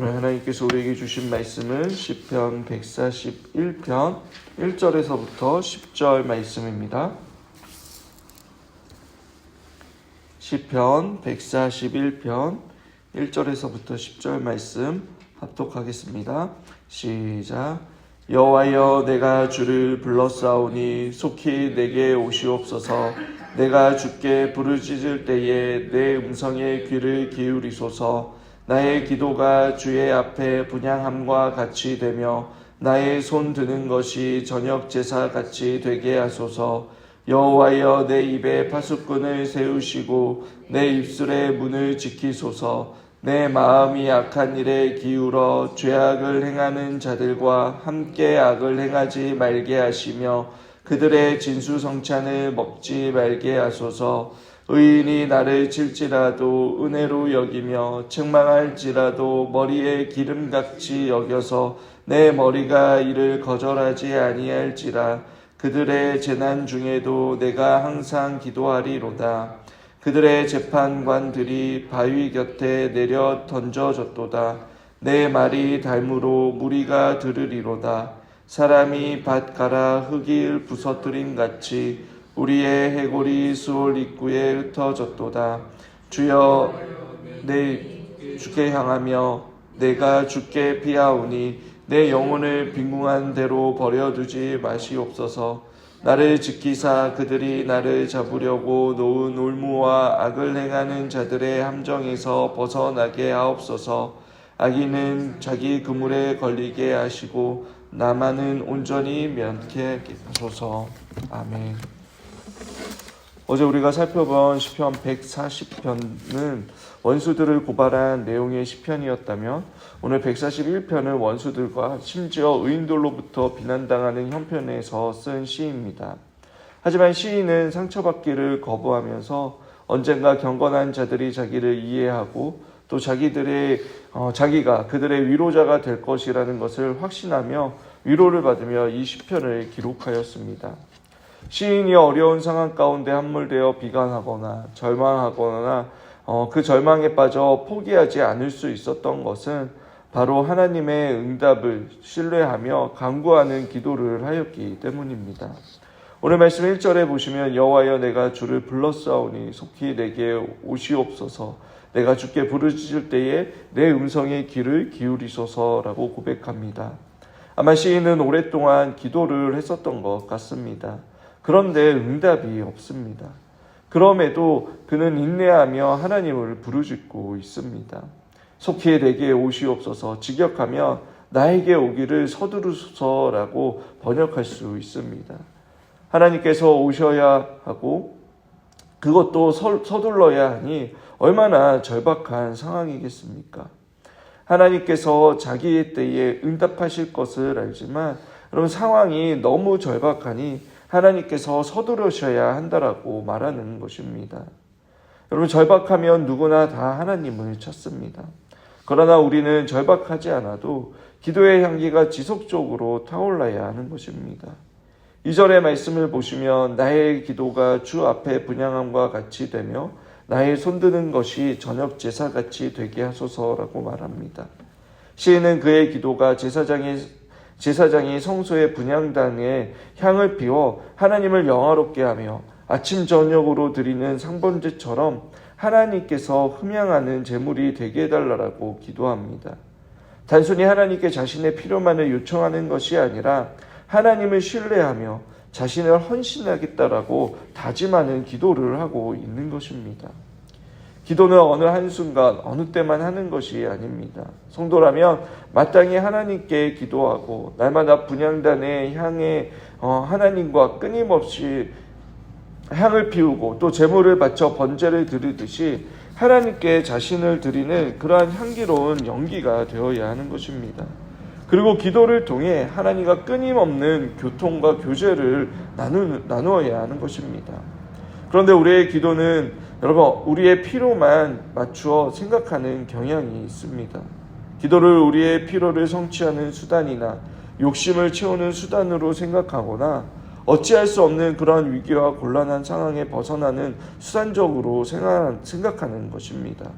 오늘 하나님께서 우리에게 주신 말씀은 시편 141편 1절에서부터 10절 말씀입니다. 시편 141편 1절에서부터 10절 말씀 합독하겠습니다. 시작. 여호와여, 내가 주를 불렀사오니 속히 내게 오시옵소서. 내가 주께 부르짖을 때에 내 음성에 귀를 기울이소서. 나의 기도가 주의 앞에 분향함과 같이 되며 나의 손 드는 것이 저녁 제사 같이 되게 하소서. 여호와여, 내 입에 파수꾼을 세우시고 내 입술의 문을 지키소서. 내 마음이 악한 일에 기울어 죄악을 행하는 자들과 함께 악을 행하지 말게 하시며 그들의 진수성찬을 먹지 말게 하소서. 의인이 나를 칠지라도 은혜로 여기며 책망할지라도 머리에 기름같이 여겨서 내 머리가 이를 거절하지 아니할지라. 그들의 재난 중에도 내가 항상 기도하리로다. 그들의 재판관들이 바위 곁에 내려 던져졌도다. 내 말이 닮으로 무리가 들으리로다. 사람이 밭 갈아 흙을 부서뜨림 같이 우리의 해골이 수올 입구에 흩어졌도다. 주여, 내 주께 향하며 내가 주께 피하오니 내 영혼을 빈궁한 대로 버려두지 마시옵소서. 나를 지키사 그들이 나를 잡으려고 놓은 올무와 악을 행하는 자들의 함정에서 벗어나게 하옵소서. 악인은 자기 그물에 걸리게 하시고 나만은 온전히 면케 하소서. 아멘. 어제 우리가 살펴본 시편 140편은 원수들을 고발한 내용의 시편이었다면 오늘 141편은 원수들과 심지어 의인들로부터 비난당하는 형편에서 쓴 시입니다. 하지만 시인은 상처받기를 거부하면서 언젠가 경건한 자들이 자기를 이해하고 또 자기가 그들의 위로자가 될 것이라는 것을 확신하며 위로를 받으며 이 시편을 기록하였습니다. 시인이 어려운 상황 가운데 함몰되어 비관하거나 절망하거나 그 절망에 빠져 포기하지 않을 수 있었던 것은 바로 하나님의 응답을 신뢰하며 간구하는 기도를 하였기 때문입니다. 오늘 말씀 1절에 보시면 여호와여, 내가 주를 불렀사오니 속히 내게 오시옵소서. 내가 주께 부르짖을 때에 내 음성에 귀를 기울이소서라고 고백합니다. 아마 시인은 오랫동안 기도를 했었던 것 같습니다. 그런데 응답이 없습니다. 그럼에도 그는 인내하며 하나님을 부르짖고 있습니다. 속히 내게 오시옵소서. 직역하면 나에게 오기를 서두르소서라고 번역할 수 있습니다. 하나님께서 오셔야 하고 그것도 서둘러야 하니 얼마나 절박한 상황이겠습니까? 하나님께서 자기의 때에 응답하실 것을 알지만 여러분, 상황이 너무 절박하니 하나님께서 서두르셔야 한다라고 말하는 것입니다. 여러분, 절박하면 누구나 다 하나님을 찾습니다. 그러나 우리는 절박하지 않아도 기도의 향기가 지속적으로 타올라야 하는 것입니다. 2절의 말씀을 보시면 나의 기도가 주 앞에 분향함과 같이 되며 나의 손드는 것이 저녁 제사같이 되게 하소서라고 말합니다. 시인은 그의 기도가 제사장이 성소의 분향단에 향을 피워 하나님을 영화롭게 하며 아침 저녁으로 드리는 상번제처럼 하나님께서 흠향하는 제물이 되게 해달라고 기도합니다. 단순히 하나님께 자신의 필요만을 요청하는 것이 아니라 하나님을 신뢰하며 자신을 헌신하겠다라고 다짐하는 기도를 하고 있는 것입니다. 기도는 어느 한순간 어느 때만 하는 것이 아닙니다. 성도라면 마땅히 하나님께 기도하고 날마다 분향단에 향해 하나님과 끊임없이 향을 피우고 또 제물을 바쳐 번제를 드리듯이 하나님께 자신을 드리는 그러한 향기로운 연기가 되어야 하는 것입니다. 그리고 기도를 통해 하나님과 끊임없는 교통과 교제를 나누어야 하는 것입니다. 그런데 우리의 기도는 여러분, 우리의 필요만 맞추어 생각하는 경향이 있습니다. 기도를 우리의 필요를 성취하는 수단이나 욕심을 채우는 수단으로 생각하거나 어찌할 수 없는 그러한 위기와 곤란한 상황에 벗어나는 수단적으로 생각하는 것입니다.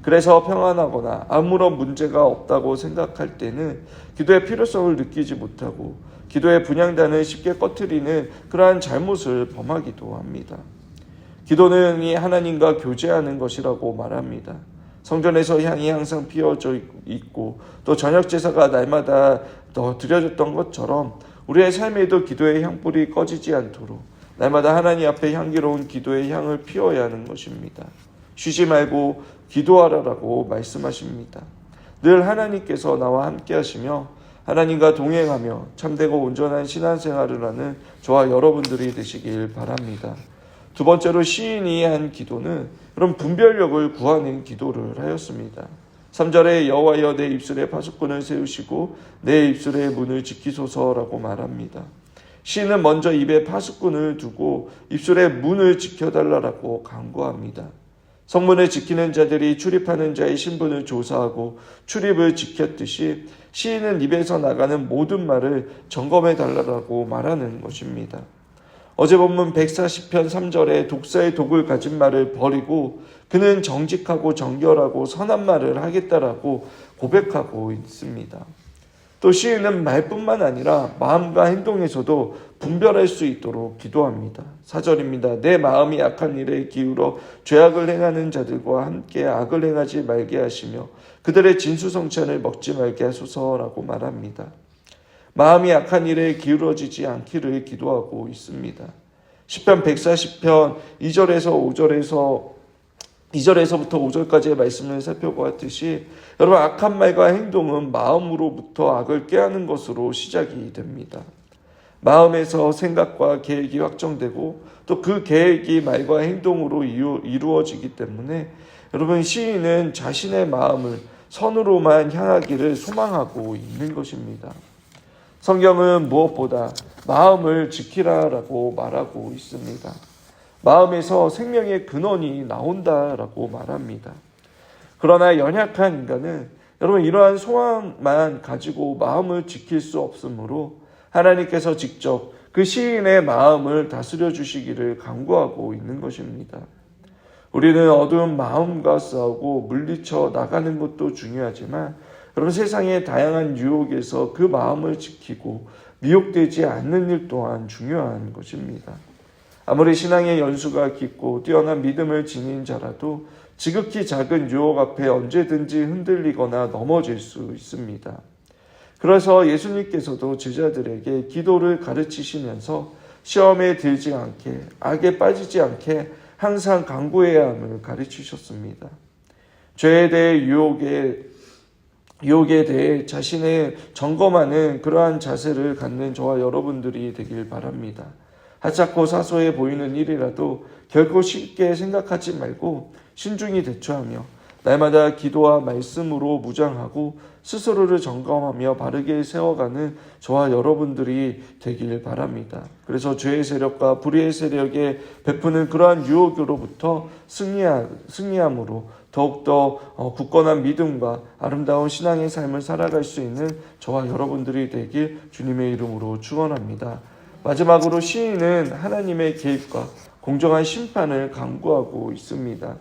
그래서 평안하거나 아무런 문제가 없다고 생각할 때는 기도의 필요성을 느끼지 못하고 기도의 분향단을 쉽게 꺼트리는 그러한 잘못을 범하기도 합니다. 기도는 하나님과 교제하는 것이라고 말합니다. 성전에서 향이 항상 피어져 있고 또 저녁 제사가 날마다 더 드려졌던 것처럼 우리의 삶에도 기도의 향불이 꺼지지 않도록 날마다 하나님 앞에 향기로운 기도의 향을 피워야 하는 것입니다. 쉬지 말고 기도하라라고 말씀하십니다. 늘 하나님께서 나와 함께 하시며 하나님과 동행하며 참되고 온전한 신앙생활을 하는 저와 여러분들이 되시길 바랍니다. 두 번째로 시인이 한 기도는 그런 분별력을 구하는 기도를 하였습니다. 3절에 여호와여 내 입술에 파수꾼을 세우시고 내 입술의 문을 지키소서라고 말합니다. 시인은 먼저 입에 파수꾼을 두고 입술의 문을 지켜달라고 간구합니다. 성문을 지키는 자들이 출입하는 자의 신분을 조사하고 출입을 지켰듯이 시인은 입에서 나가는 모든 말을 점검해 달라고 말하는 것입니다. 어제 본문 140편 3절에 독사의 독을 가진 말을 버리고 그는 정직하고 정결하고 선한 말을 하겠다라고 고백하고 있습니다. 또 시인은 말뿐만 아니라 마음과 행동에서도 분별할 수 있도록 기도합니다. 4절입니다. 내 마음이 악한 일에 기울어 죄악을 행하는 자들과 함께 악을 행하지 말게 하시며 그들의 진수성찬을 먹지 말게 하소서라고 말합니다. 마음이 악한 일에 기울어지지 않기를 기도하고 있습니다. 시편 140편 2절에서부터 5절까지의 말씀을 살펴보았듯이 여러분 악한 말과 행동은 마음으로부터 악을 꾀하는 것으로 시작이 됩니다. 마음에서 생각과 계획이 확정되고 또 그 계획이 말과 행동으로 이루어지기 때문에 여러분 시인은 자신의 마음을 선으로만 향하기를 소망하고 있는 것입니다. 성경은 무엇보다 마음을 지키라라고 말하고 있습니다. 마음에서 생명의 근원이 나온다라고 말합니다. 그러나 연약한 인간은 여러분 이러한 소망만 가지고 마음을 지킬 수 없으므로 하나님께서 직접 그 시인의 마음을 다스려 주시기를 간구하고 있는 것입니다. 우리는 어두운 마음과 싸우고 물리쳐 나가는 것도 중요하지만 여러분 세상의 다양한 유혹에서 그 마음을 지키고 미혹되지 않는 일 또한 중요한 것입니다. 아무리 신앙의 연수가 깊고 뛰어난 믿음을 지닌 자라도 지극히 작은 유혹 앞에 언제든지 흔들리거나 넘어질 수 있습니다. 그래서 예수님께서도 제자들에게 기도를 가르치시면서 시험에 들지 않게, 악에 빠지지 않게 항상 간구해야 함을 가르치셨습니다. 죄에 대해 유혹에 대해 자신을 점검하는 그러한 자세를 갖는 저와 여러분들이 되길 바랍니다. 하찮고 사소해 보이는 일이라도 결코 쉽게 생각하지 말고 신중히 대처하며 날마다 기도와 말씀으로 무장하고 스스로를 점검하며 바르게 세워가는 저와 여러분들이 되길 바랍니다. 그래서 죄의 세력과 불의의 세력에 베푸는 그러한 유혹으로부터 승리함으로 더욱더 굳건한 믿음과 아름다운 신앙의 삶을 살아갈 수 있는 저와 여러분들이 되길 주님의 이름으로 축원합니다. 마지막으로 시인은 하나님의 개입과 공정한 심판을 간구하고 있습니다.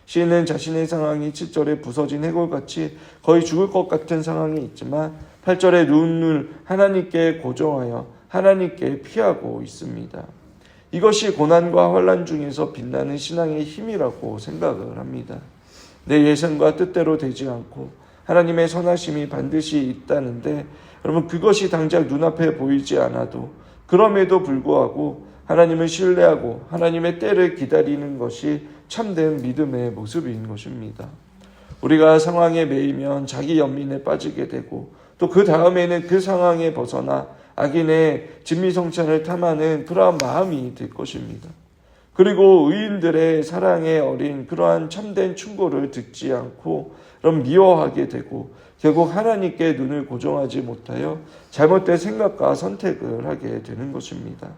시인은 자신의 상황이 7절에 부서진 해골같이 거의 죽을 것 같은 상황이 있지만 8절에 눈을 하나님께 고정하여 하나님께 피하고 있습니다. 이것이 고난과 환난 중에서 빛나는 신앙의 힘이라고 생각을 합니다. 내 예상과 뜻대로 되지 않고 하나님의 선하심이 반드시 있다는데 여러분 그것이 당장 눈앞에 보이지 않아도 그럼에도 불구하고 하나님을 신뢰하고 하나님의 때를 기다리는 것이 참된 믿음의 모습인 것입니다. 우리가 상황에 매이면 자기 연민에 빠지게 되고 또 그 다음에는 그 상황에 벗어나 악인의 진미성찬을 탐하는 그러한 마음이 될 것입니다. 그리고 의인들의 사랑에 어린 그러한 참된 충고를 듣지 않고 그럼 미워하게 되고 결국 하나님께 눈을 고정하지 못하여 잘못된 생각과 선택을 하게 되는 것입니다.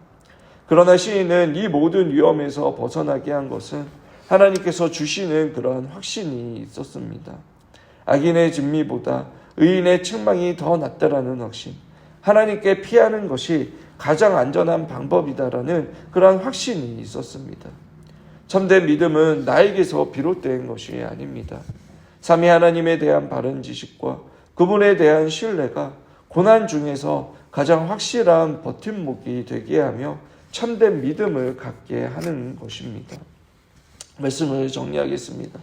그러나 시인은 이 모든 위험에서 벗어나게 한 것은 하나님께서 주시는 그러한 확신이 있었습니다. 악인의 진미보다 의인의 책망이 더 낫다라는 확신, 하나님께 피하는 것이 가장 안전한 방법이다라는 그러한 확신이 있었습니다. 참된 믿음은 나에게서 비롯된 것이 아닙니다. 삼위 하나님에 대한 바른 지식과 그분에 대한 신뢰가 고난 중에서 가장 확실한 버팀목이 되게 하며 참된 믿음을 갖게 하는 것입니다. 말씀을 정리하겠습니다.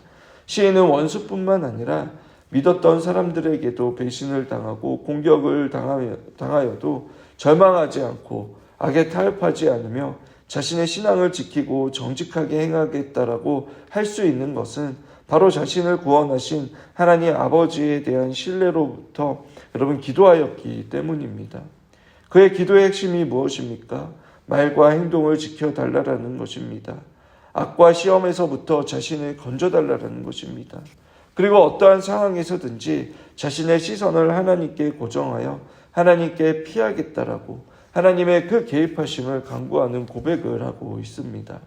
시인은 원수뿐만 아니라 믿었던 사람들에게도 배신을 당하고 공격을 당하여도 절망하지 않고 악에 타협하지 않으며 자신의 신앙을 지키고 정직하게 행하겠다라고 할 수 있는 것은 바로 자신을 구원하신 하나님 아버지에 대한 신뢰로부터 여러분 기도하였기 때문입니다. 그의 기도의 핵심이 무엇입니까? 말과 행동을 지켜달라는 것입니다. 악과 시험에서부터 자신을 건져달라는 것입니다. 그리고 어떠한 상황에서든지 자신의 시선을 하나님께 고정하여 하나님께 피하겠다라고 하나님의 그 개입하심을 간구하는 고백을 하고 있습니다.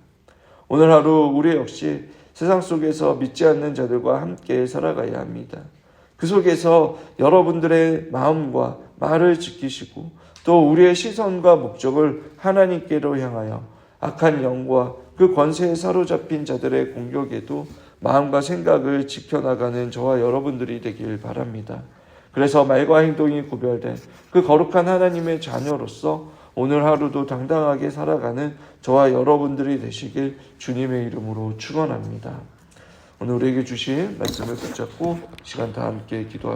오늘 하루 우리 역시 세상 속에서 믿지 않는 자들과 함께 살아가야 합니다. 그 속에서 여러분들의 마음과 말을 지키시고 또 우리의 시선과 목적을 하나님께로 향하여 악한 영과 그 권세에 사로잡힌 자들의 공격에도 마음과 생각을 지켜나가는 저와 여러분들이 되길 바랍니다. 그래서 말과 행동이 구별된 그 거룩한 하나님의 자녀로서 오늘 하루도 당당하게 살아가는 저와 여러분들이 되시길 주님의 이름으로 축원합니다. 오늘 우리에게 주신 말씀을 붙잡고 시간 다 함께 기도하겠습니다.